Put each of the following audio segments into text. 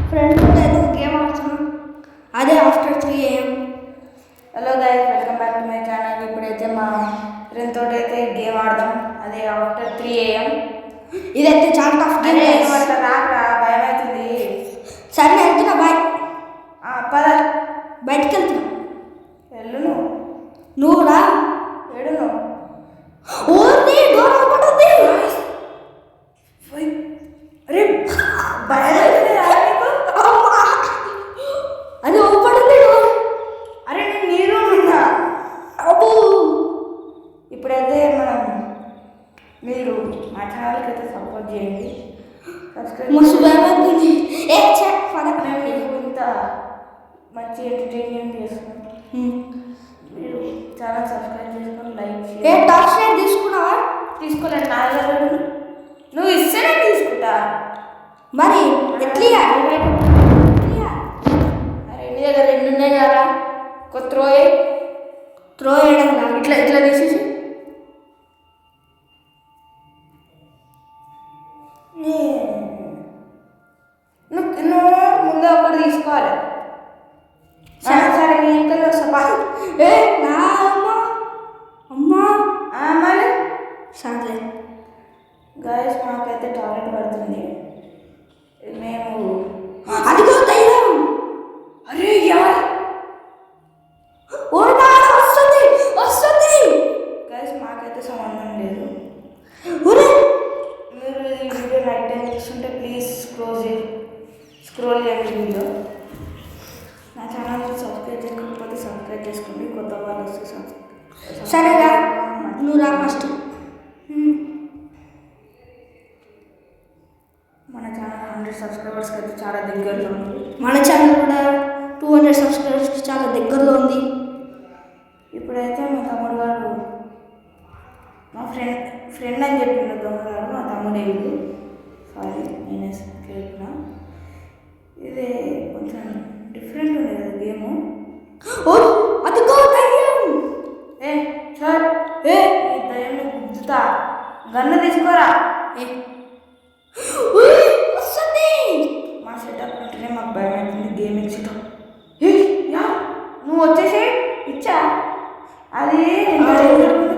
Friends నేను game ఆడుతున్నాను, అదే after 3 AM. Hello guys, welcome back to my channel. ఇప్పుడైతే మా ఫ్రెండ్ తోటి అయితే గేమ్ ఆడదాం, అదే ఆఫ్టర్ 3 AM. ఇదైతే చాలా టఫ్ గేమ్. అట్లా రాకరా, భయం అవుతుంది. సరే వెళ్తున్నా, బాయ్. పద, బయటికి వెళ్తున్నా. వెళ్ళు. నువ్వు రా. ఏడు నువ్వు ఓన్లీ డోర్ ఓపెన్ ఉంది. అరే భయం అవుతుంది రా నీకు. అది ఓపెన్ ఉంది డోర్. అరే నేను నీ రూమ్ ఉన్నా. అబ్బో, ఇప్పుడైతే మీరు మా ఛానల్కి అయితే సపోర్ట్ చేయండి, సబ్స్క్రైబ్. మస్తు భయం అవుతుంది. ఏ మీకు ఇంత మంచి ఎంటర్టైన్మెంట్ చేస్తున్నాం. మీరు ఛానల్ సబ్స్క్రైబ్ చేసుకొని లైక్ ఏ టార్చ్ లైట్ తీసుకున్నావా? తీసుకోలేదు, నా దగ్గర నువ్వు ఇస్తేనే తీసుకుంటా. మరి ఎట్లా? అరే నీ దగ్గర 2 ఉన్నాయి కదా, ఒక త్రో వేయడం ఇట్లా ఇట్లా తీసేసి నువ్వు ముందు ఒకటి తీసుకోవాలి. సరే నీ ఇంకా వస్తా. ఏ నా అమ్మా మరి సరే గాయస్, మాకైతే టాయిలెట్ పడుతుంది. మేము అదిగో దయ్యం. అరే ఎవరు వస్తుంది వస్తుంది. గాయస్, మాకైతే సంబంధం లేదు. ఒరే, మీరు ఈ వీడియో నైట్ టైం చూస్తుంటే ప్లీజ్ స్క్రోల్ చేయండి వీడియో. నా ఛానల్ సబ్స్క్రైబ్ చేసుకోకపోతే సబ్స్క్రైబ్ చేసుకోండి, కొత్త వాళ్ళు వస్తే సబ్స్క్రైబ్. సరేగా నువ్వు రా ఫస్ట్. మన ఛానల్ 100 సబ్స్క్రైబర్స్కి అయితే చాలా దగ్గరలో ఉంది. మన ఛానల్ కూడా 200 సబ్స్క్రైబర్స్కి చాలా దగ్గరలో ఉంది. ఇప్పుడైతే మా తమ్ముడు గారు, మా ఫ్రెండ్ అని చెప్పిండు దొంగ గారు, మా తమ్ముడే ఇది. సారీ, నేనే చెప్పిన. ఇది కొంచెం డిఫరెంట్ ఉంది కదా గేము. అదిగో దయ్యం. సార్ ఈ దయ్యాన్ని గుద్దుతా. గన్ను తీసుకోరా. వస్తుంది. మా సెటప్ ఉంటేనే మాకు భయం అవుతుంది, గేమింగ్ సెటప్. నువ్వు వచ్చేసి ఇచ్చా, అది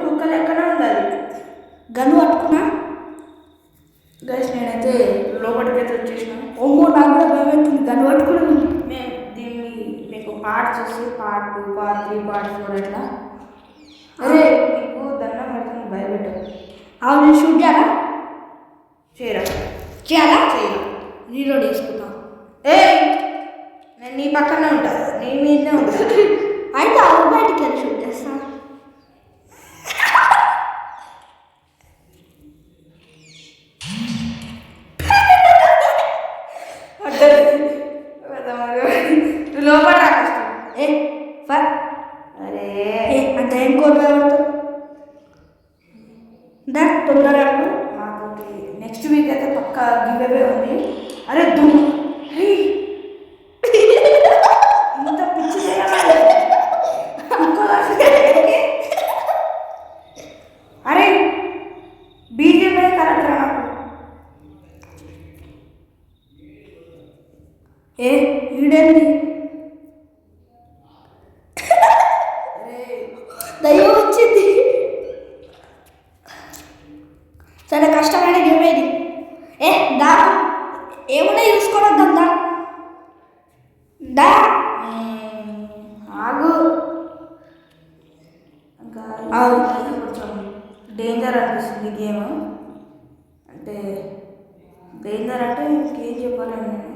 కుక్క లెక్కనే ఉంది. అది గన్ను పట్టుకున్నా. గైస్, నేనైతే లోపలికైతే వచ్చేసినాను. ఓమో, నాకు కూడా భయం అవుతుంది గన్ను పట్టుకోవడం. మేము దీన్ని మీకు పార్ట్ చూసి పార్ట్ 2, పార్ట్ 3, పార్ట్ 4 అట్లా. అరే నీకు దండం పెడుతుంది, భయపెట్టావు. అవును, షూట్ చేయాలా? చేయరా? చేయాలా? చేయరా? రీలోడ్ చేసుకుంటాం. నేను నీ పక్కనే ఉంటా, నీ మీదనే ఉంటా. అయితే అవును, బయటికి వెళ్ళి షూట్ చేస్తాను. లోపల కష్టం. అరే అంత ఏం కోరుతాడు. తొందరగా మాకు నెక్స్ట్ వీక్ అయితే పక్కా గివ్ అవే ఉంది. అరే ఇంత పిచ్చి చేయాలి. అరే బీజేపీ కరెక్ట్ రా నాకు. ఈడేంటి దయ్యం వచ్చింది. సరే, కష్టమైన గేమ్ ఇది. దా ఏమన్నా చూసుకోవడం దా. ఆగు. కొంచెం డేంజర్ అనిపిస్తుంది గేమ్. అంటే డేంజర్ అంటే ఇంకేం చెప్పలేను నేను.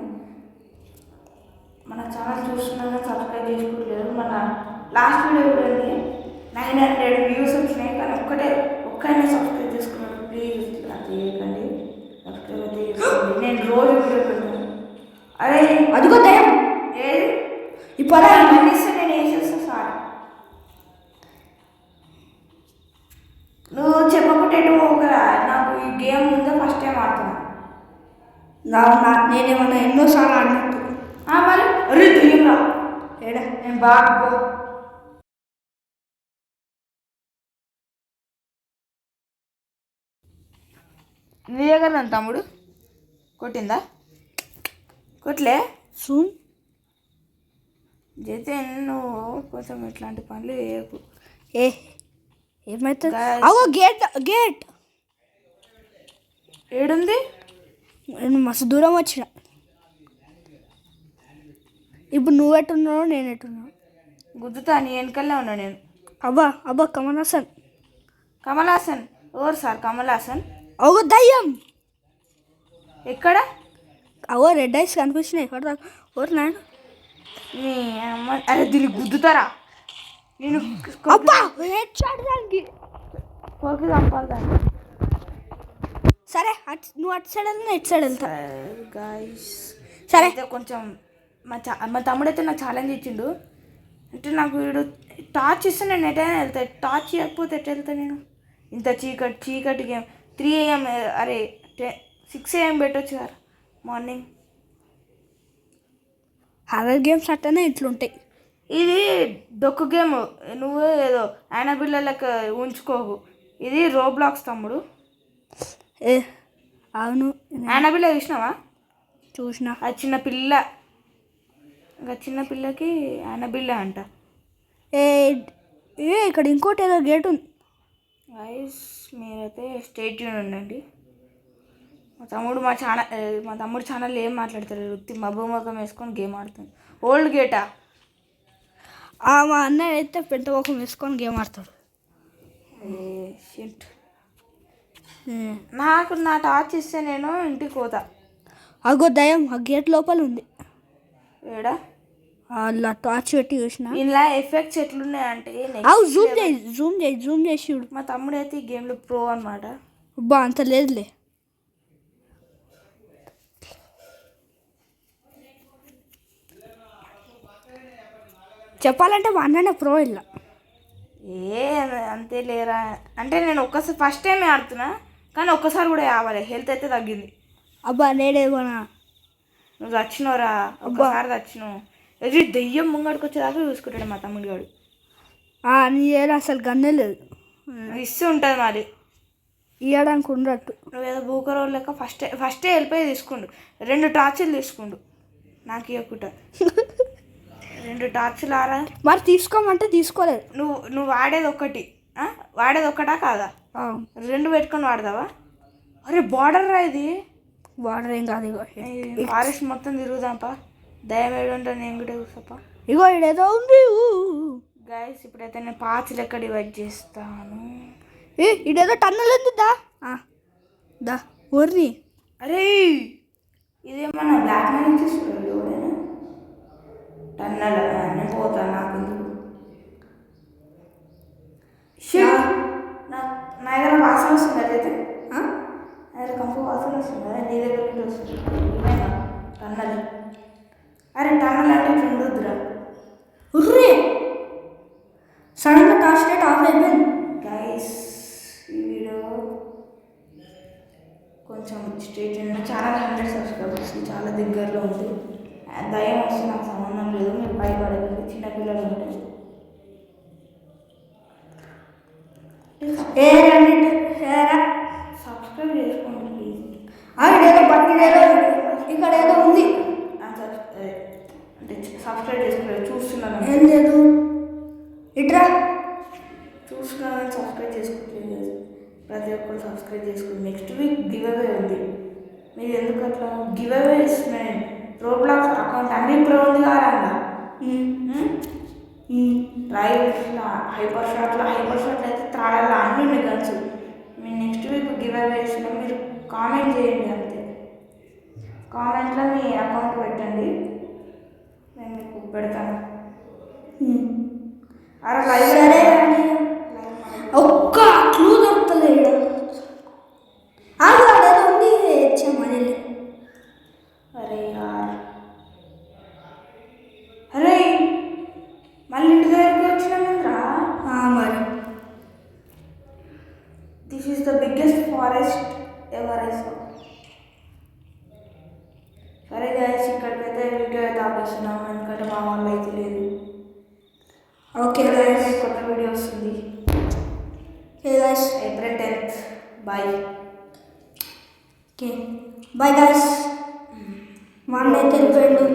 మన ఛానల్ చూస్తున్నాక సబ్స్క్రైబ్ చేసుకోవట్లేదు. మన లాస్ట్ వీడియో చూడండి, 900 వ్యూస్ వచ్చినాయి, కానీ ఒక్కైనా సబ్స్క్రైబ్ చేసుకున్నాడు. ప్లీజ్ అది చేయకండి, సబ్స్క్రైబ్ అయితే చేసుకోండి. నేను రోజు వీడియో పెడతాను. అరే అదిగో దయ్యం. ఇప్పుడు ఇస్తే నేను వేసేస్తా. సార్ నువ్వు చెప్పకుంటే ఒకరా, నాకు ఈ గేమ్ ముందే ఫస్ట్ టైం ఆడుతున్నా. నేనేమన్నా ఎన్నోసార్లు ఆడినట్టు. మరి అరే దయ్యం రా. నేను బాగా నీ దగ్గర తమ్ముడు కొట్టిందా? కొట్లే. జూమ్ జతిన్ నువ్వు కొంచెం ఇట్లాంటి పనులు చేయకు. ఏ ఏమవుతుంది? Guys. అవో గేట్ గేట్ ఏడుంది? నేను మస్తు దూరం వచ్చిన. ఇప్పుడు నువ్వు ఎట్టున్నావు, నేను ఎట్టున్నావు. గుద్దుతా నీ వెనకల్లా ఉన్నా నేను. అబ్బా అబ్బా కమల్ హాసన్. కమల్ హాసన్ ఎవరు సార్? కమల్ హాసన్ అవో దయ్యం. ఎక్కడ? అవో రెడ్ ఐస్ కనిపించినాయి ఎక్కడ దాకా. ఎవరు నాయన? నీ అమ్మ. అరే దీనికి గుద్దుతారా నేను? అబ్బా హెడ్ షాట్ దానికి. కొరికి చంపాలి దాన్ని. సరే నువ్వు అటు సైడ్ వెళ్తా, ఇటు సైడ్ వెళ్తా. గాయస్ సరే. అయితే కొంచెం మా తమ్ముడైతే నాకు ఛాలెంజ్ ఇచ్చిండు. అంటే నాకు వీడు టార్చ్ ఇస్తే నేను ఎటైనా వెళ్తా, టార్చ్ ఇవ్వకపోతే ఎట్లా వెళ్తా నేను? ఇంత చీకటి గేమ్ 3 AM అరే 6 AM పెట్టవచ్చు కదా మార్నింగ్. హారర్ గేమ్స్ అట్టనే ఇట్లుంటాయి. ఇది డొక్కు గేమ్, నువ్వు ఏదో ఆయన పిల్లలకి ఉంచుకోవు. ఇది రోబ్లాక్స్ తమ్ముడు. ఏ అవును ఆయన పిల్ల చూసినావా? చూసిన. అది చిన్న పిల్ల, ఇంకా చిన్న పిల్లకి ఆయన బిల్ల అంట. ఏ ఇక్కడ ఇంకోటి ఏదో గేట్ ఉంది. గైస్ మీరైతే స్టే ట్యూన్ ఉండండి. మా తమ్ముడు ఛానల్ ఏం మాట్లాడతారు? వృత్తి మబ్బు ముఖం వేసుకొని గేమ్ ఆడుతుంది. ఓల్డ్ గేటా? మా అన్నయ్య అయితే పెద్ద ముఖం వేసుకొని గేమ్ ఆడతాడు. షిట్. నాకు నా టార్చ్ ఇస్తే నేను ఇంటికి పోతా. అగో దయ్యం ఆ గేట్ లోపల ఉంది. ఏడా? అలా టార్చ్ పెట్టి చూసిన. ఇలా ఎఫెక్ట్స్ ఎట్లున్నాయంటే జూమ్ చేసి చూడు. మా తమ్ముడు అయితే ఈ గేమ్లో ప్రో అనమాట. అబ్బా అంత లేదులే. చెప్పాలంటే మా అన్ననే ప్రో ఇలా. అంతే లేరా అంటే నేను ఒక్కసారి ఫస్ట్ టైమే ఆడుతున్నా, కానీ ఒక్కసారి కూడా కావాలి. హెల్త్ అయితే తగ్గింది. అబ్బా నేనేమోనా? నువ్వు చచ్చినవురా, ఒక్కసారి చచ్చినావు. ఎదురు దెయ్యం ముంగడికి వచ్చేదాకా చూసుకుంటాడు మా తమ్ముడు గారు. నీ ఏదో అసలు గన్నే లేదు. ఇస్తూ ఉంటుంది మరి ఇవ్వడానికి ఉండట్టు. నువ్వేదో బూకరోళ్ళు లెక్క ఫస్టే వెళ్ళిపోయి తీసుకుండు. 2 టార్చులు తీసుకుండు నాకు ఇవ్వకుండా. 2 టార్చులు ఆరా. మరి తీసుకోమంటే తీసుకోలేదు. నువ్వు వాడేది ఒక్కటా కాదా? 2 పెట్టుకొని వాడదావా? అరే బార్డర్ రా ఇది. బార్డర్ ఏం కాదు. ఇగో ఫారెస్ట్ మొత్తం తిరుగుదాంపా. దయం ఏడుంటా నేను కూడా చూసాపా. ఇగో ఇడేదో ఉంది. గైస్ ఇప్పుడైతే నేను పాచులు ఎక్కడ డివైడ్ చేస్తాను. ఇడేదో టన్నల్ ఉంది. దా ఊర్ని. అరే ఇదేమన్నా బ్లాక్ మ్యాన్ తీసుకున్నాడు ఎవడైనా? టన్నల్ నేను పోతాను. నాకు నా దగ్గర వాసన వస్తుంది. అదైతే నా దగ్గర కంపు వాసన వస్తుంది కదా, నీ దగ్గర వస్తుంది టన్నల్. అరే టన్నల్ అంటే ఇట్లా ఉండొద్దురా. సడన్గా టార్చ్ లైట్ ఆఫ్ అయిపోయింది. గైస్ ఈ వీడియో కొంచెం స్ట్రేట్ ఛానల్ 100 సబ్స్క్రైబర్స్ చాలా దగ్గరలో ఉంది. దయం వస్తే నాకు సంబంధం లేదు, మీరు భయపడకండి. చిన్నపిల్లలు ఉంటే సబ్స్క్రైబ్ చేసుకోండి ప్లీజ్. ఇక్కడ ఏదో ఉంది. అంటే సబ్స్క్రైబ్ చేసుకోలేదు, చూస్తున్నాను. ఏం లేదు ఇట్రా. చూస్తున్నాను సబ్స్క్రైబ్ చేసుకోవట్లేదు. ప్రతి ఒక్కరు సబ్స్క్రైబ్ చేసుకోండి. నెక్స్ట్ వీక్ గివ్ అవే ఉంది. మీరు ఎందుకు అట్లా గివ్ అవే ఇస్తున్నాను? రోబ్లాక్స్ అకౌంట్ అన్ని ప్రో ఉంది కదా అన్న. రైఫిల్ హైపర్ షాట్లు అయితే త్రాడాల అన్నీ ఉన్నాయి గన్స్. మీరు నెక్స్ట్ వీక్ గివ్ అవే ఇస్తున్నాం. మీరు కామెంట్ చేయండి అంతే. కామెంట్లో మీ అకౌంట్ పెట్టండి, నేను మీకు పెడతాను. అరే సరే ఒక్క క్లూ దొరుకుతలేదు. అదేదో ఉంది మనీ. అరే అరే మళ్ళీ ఇంటి దగ్గరికి వచ్చినామంద్రా. మరి this is the biggest forest ever I saw. సరే గైస్ ఇక్కడికైతే వీడియో అయితే ఆపేస్తున్నాము, ఎందుకంటే మా వాళ్ళు అయితే లేదు. ఓకే గైస్ కొత్త వీడియో వస్తుంది. April 10th. Bye. Okay. Bye guys. మా అన్న అయితే వెళ్ళిపోయాడు.